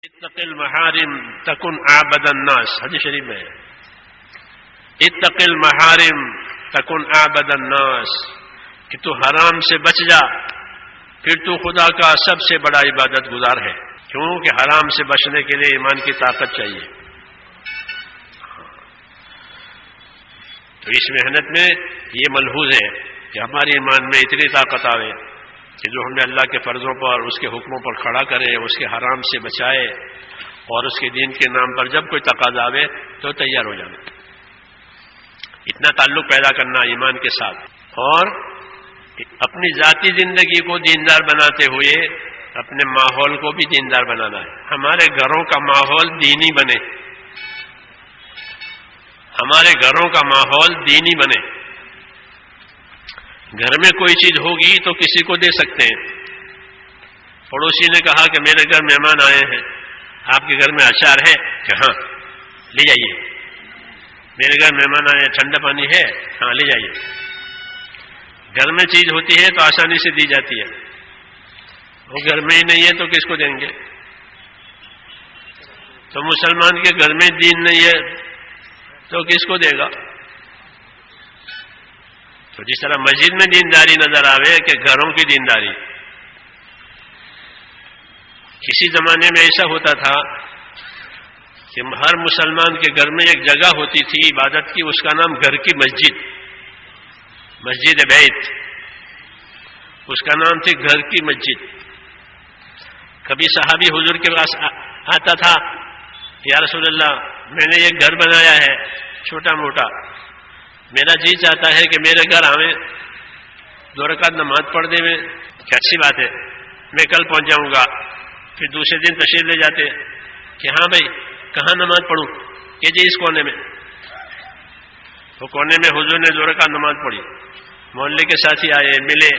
اتق المحارم تکن اعبد الناس، حدیث شریف میں اتق المحارم تکن اعبد الناس، کہ تو حرام سے بچ جا پھر تو خدا کا سب سے بڑا عبادت گزار ہے، کیونکہ حرام سے بچنے کے لیے ایمان کی طاقت چاہیے۔ تو اس محنت میں یہ ملحوظ ہے کہ ہمارے ایمان میں اتنی طاقت آئے کہ جو ہمیں اللہ کے فرضوں پر، اس کے حکموں پر کھڑا کرے، اس کے حرام سے بچائے، اور اس کے دین کے نام پر جب کوئی تقاضا آئے تو تیار ہو جانا۔ اتنا تعلق پیدا کرنا ایمان کے ساتھ، اور اپنی ذاتی زندگی کو دیندار بناتے ہوئے اپنے ماحول کو بھی دیندار بنانا ہے۔ ہمارے گھروں کا ماحول دینی بنے، ہمارے گھروں کا ماحول دینی بنے۔ گھر میں کوئی چیز ہوگی تو کسی کو دے سکتے ہیں۔ پڑوسی نے کہا کہ میرے گھر مہمان آئے ہیں، آپ کے گھر میں اچار ہے؟ کہ ہاں لے جائیے۔ میرے گھر مہمان آئے ہیں، ٹھنڈا پانی ہے؟ ہاں لے جائیے۔ گھر میں چیز ہوتی ہے تو آسانی سے دی جاتی ہے، وہ گھر میں ہی نہیں ہے تو کس کو دیں گے؟ تو مسلمان کے گھر میں دین نہیں ہے تو کس کو دے گا؟ تو جس طرح مسجد میں دینداری نظر آوے کہ گھروں کی دینداری، کسی زمانے میں ایسا ہوتا تھا کہ ہر مسلمان کے گھر میں ایک جگہ ہوتی تھی عبادت کی، اس کا نام گھر کی مسجد، مسجد بیت، اس کا نام تھی گھر کی مسجد۔ کبھی صحابی حضور کے پاس آتا تھا، یا رسول اللہ میں نے ایک گھر بنایا ہے چھوٹا موٹا، میرا جی چاہتا ہے کہ میرے گھر آویں، 2 رکعت نماز پڑھ دیں، کہ اچھی بات ہے میں کل پہنچ جاؤں گا۔ پھر دوسرے دن تشریف لے جاتے کہ ہاں بھائی کہاں نماز پڑھوں؟ کہ جی اس کونے میں۔ تو کونے میں حضور نے 2 رکعت نماز پڑھی، محلے کے ساتھی آئے ملے،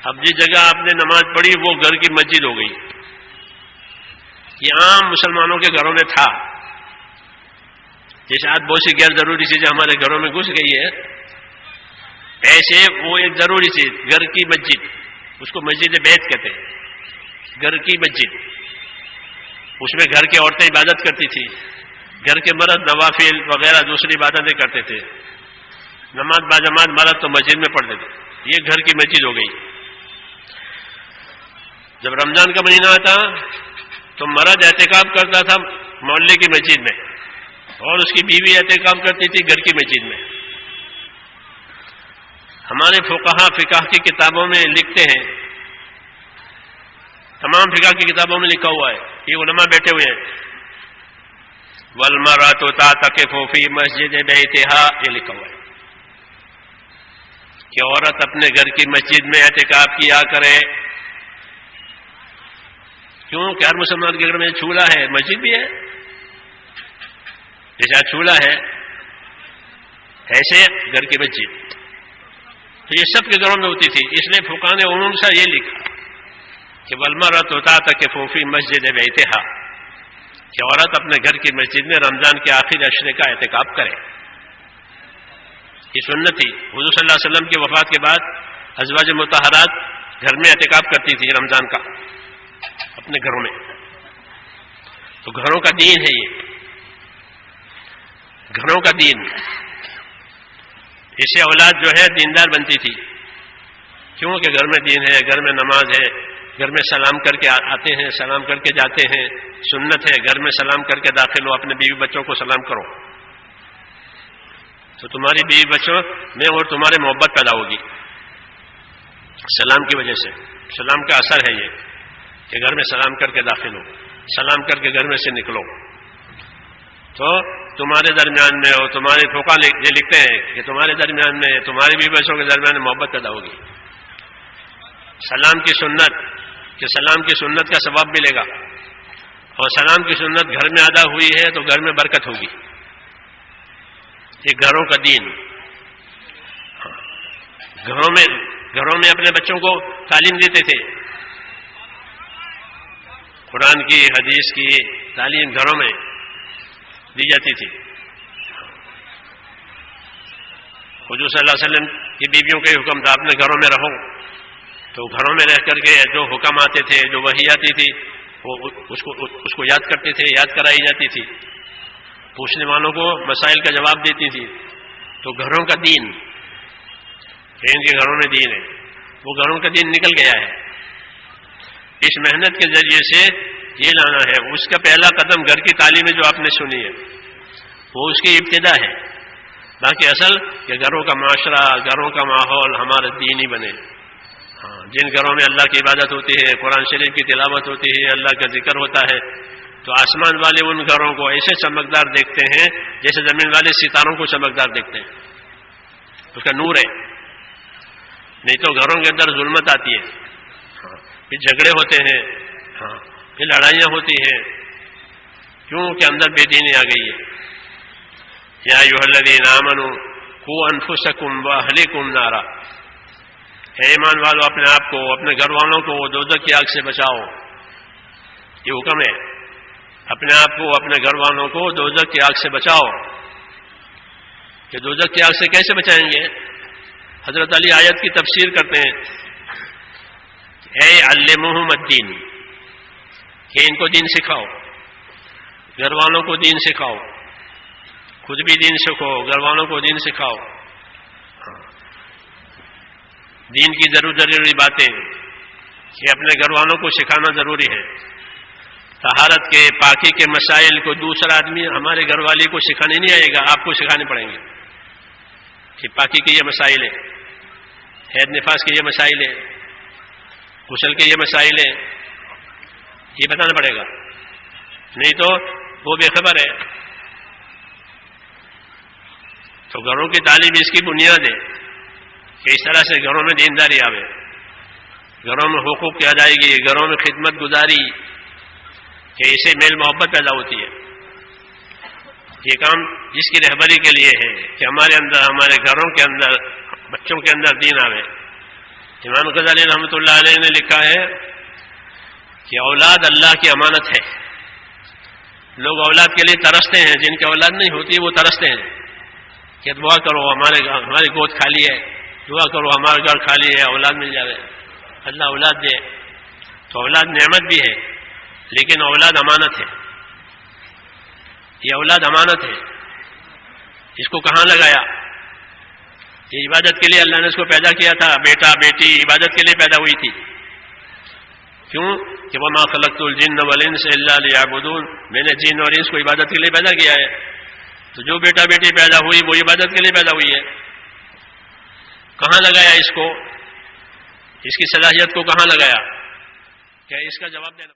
اب جس جگہ آپ نے نماز پڑھی وہ گھر کی مسجد ہو گئی۔ یہ عام مسلمانوں کے گھروں میں تھا، جیسے آج بہت سی غیر ضروری چیزیں ہمارے گھروں میں گھس گئی ہے، ایسے وہ ایک ضروری چیز گھر کی مسجد، اس کو مسجد بیت کہتے ہیں، گھر کی مسجد۔ اس میں گھر کی عورتیں عبادت کرتی تھی، گھر کے مرد نوافل وغیرہ دوسری عبادتیں کرتے تھے، نماز باجماعت مرد تو مسجد میں پڑھتے تھے، یہ گھر کی مسجد ہو گئی۔ جب رمضان کا مہینہ آتا تو مرد اعتکاف کرتا تھا محلے کی مسجد میں، اور اس کی بیوی اعتکاف کرتی تھی گھر کی مسجد میں۔ ہمارے فقہا فقہ کی کتابوں میں لکھتے ہیں، تمام فقہ کی کتابوں میں لکھا ہوا ہے، یہ علماء بیٹھے ہوئے ہیں، وَالْمَرْأَةُ تَعْتَكِفُ فِي مَسْجِدِ بَيْتِهَا، یہ لکھا ہوا ہے کہ عورت اپنے گھر کی مسجد میں اعتکاف کیا کرے۔ کیوں کہ ہر مسلمان کے گھر میں چولہا ہے، مسجد بھی ہے، جیسا چولہا ہے ایسے گھر کی مسجد، تو یہ سب کے گھروں میں ہوتی تھی۔ اس لیے فقہاء نے عموم سے یہ لکھا کہ وَالْمَرْأَةُ تَعْتَكِفُ فِي مَسْجِدِ بَيْتِهَا، کہ عورت اپنے گھر کی مسجد میں رمضان کے آخری عشرے کا اعتکاف کرے۔ یہ سنت تھی، حضور صلی اللہ علیہ وسلم کی وفات کے بعد ازواج مطہرات گھر میں اعتکاف کرتی تھی رمضان کا اپنے گھروں میں۔ تو گھروں کا دین ہے، یہ گھروں کا دین، اس سے اولاد جو ہے دیندار بنتی تھی، کیونکہ گھر میں دین ہے، گھر میں نماز ہے، گھر میں سلام کر کے آتے ہیں، سلام کر کے جاتے ہیں، سنت ہے گھر میں سلام کر کے داخل ہو، اپنے بیوی بچوں کو سلام کرو، تو تمہاری بیوی بچوں میں اور تمہارے محبت پیدا ہوگی سلام کی وجہ سے۔ سلام کا اثر ہے یہ کہ گھر میں سلام کر کے داخل ہو، سلام کر کے گھر میں سے نکلو، تو تمہارے درمیان میں اور تمہارے فقہاء یہ لکھتے ہیں کہ تمہارے درمیان میں، تمہاری بیوی بچوں کے درمیان میں محبت پیدا ہوگی۔ سلام کی سنت، کہ سلام کی سنت کا ثواب ملے گا، اور سلام کی سنت گھر میں ادا ہوئی ہے تو گھر میں برکت ہوگی۔ یہ گھروں کا دین، گھروں میں اپنے بچوں کو تعلیم دیتے تھے، قرآن کی حدیث کی تعلیم گھروں میں دی جاتی تھی۔ حضور صلی اللہ علیہ وسلم کی بیویوں کا حکم تھا اپنے گھروں میں رہو، تو گھروں میں رہ کر کے جو حکم آتے تھے، جو وحی آتی تھی، وہ اس کو یاد کرتے تھے، یاد کرائی جاتی تھی، پوچھنے والوں کو مسائل کا جواب دیتی تھی. تو گھروں کا دین، ان کے گھروں میں دین ہے، وہ گھروں کا دین نکل گیا ہے. اس محنت کے ذریعے سے یہ لانا ہے. اس کا پہلا قدم گھر کی تعلیم جو آپ نے سنی ہے وہ اس کی ابتدا ہے. باقی اصل کہ گھروں کا معاشرہ، گھروں کا ماحول ہمارا دینی بنے. ہاں، جن گھروں میں اللہ کی عبادت ہوتی ہے، قرآن شریف کی تلاوت ہوتی ہے، اللہ کا ذکر ہوتا ہے، تو آسمان والے ان گھروں کو ایسے چمکدار دیکھتے ہیں جیسے زمین والے ستاروں کو چمکدار دیکھتے ہیں. اس کا نور ہے. نہیں تو گھروں کے اندر ظلمت آتی ہے، پھر جھگڑے ہوتے ہیں، پھر لڑائیاں ہوتی ہیں. کیوں کہ اندر بے دینی آ گئی ہے. یا ایھا الذین آمنوا قوا انفسکم واہلیکم نارا، اے ایمان والو اپنے آپ کو، اپنے گھر والوں کو دوزخ کی آگ سے بچاؤ. یہ حکم ہے، اپنے آپ کو، اپنے گھر والوں کو دوزخ کی آگ سے بچاؤ. کہ دوزخ کی آگ سے کیسے بچائیں گے؟ حضرت علی آیت کی تفسیر کرتے ہیں، اے علمہم الدین، کہ ان کو دین سکھاؤ، گھر والوں کو دین سکھاؤ، خود بھی دین سیکھو، گھر والوں کو دین سکھاؤ. دین کی ضروری باتیں یہ اپنے گھر والوں کو سکھانا ضروری ہے. طہارت کے، پاکی کے مسائل کو دوسرا آدمی ہمارے گھر والے کو سکھانے نہیں آئے گا، آپ کو سکھانے پڑیں گے کہ پاکی کے یہ مسائل ہیں، حید نفاس کے یہ مسائل ہیں، غسل کے یہ مسائل ہیں، یہ بتانا پڑے گا. نہیں تو وہ بے خبر ہے. تو گھروں کی تعلیم اس کی بنیاد ہے کہ اس طرح سے گھروں میں دینداری آوے، گھروں میں حقوق کی ادائیگی، گھروں میں خدمت گزاری، کہ اسے میل محبت پیدا ہوتی ہے. یہ کام جس کی رہبری کے لیے ہے کہ ہمارے اندر، ہمارے گھروں کے اندر، بچوں کے اندر دین آوے. امام غزالی رحمۃ اللہ علیہ نے لکھا ہے کہ اولاد اللہ کی امانت ہے. لوگ اولاد کے لیے ترستے ہیں، جن کی اولاد نہیں ہوتی وہ ترستے ہیں کہ دعا کرو ہماری گود خالی ہے، دعا کرو ہمارا گھر خالی ہے، اولاد مل جائے، اللہ اولاد دے. تو اولاد نعمت بھی ہے، لیکن اولاد امانت ہے. یہ اولاد امانت ہے. اس کو کہاں لگایا؟ یہ عبادت کے لیے اللہ نے اس کو پیدا کیا تھا. بیٹا بیٹی عبادت کے لیے پیدا ہوئی تھی. کیوں کہ وما خلقت الجن والانس الا لیعبدون، میں نے جن اور انس کو عبادت کے لیے پیدا کیا ہے. تو جو بیٹا بیٹی پیدا ہوئی وہ عبادت کے لیے پیدا ہوئی ہے. کہاں لگایا اس کو؟ اس کی صلاحیت کو کہاں لگایا؟ کیا اس کا جواب دینا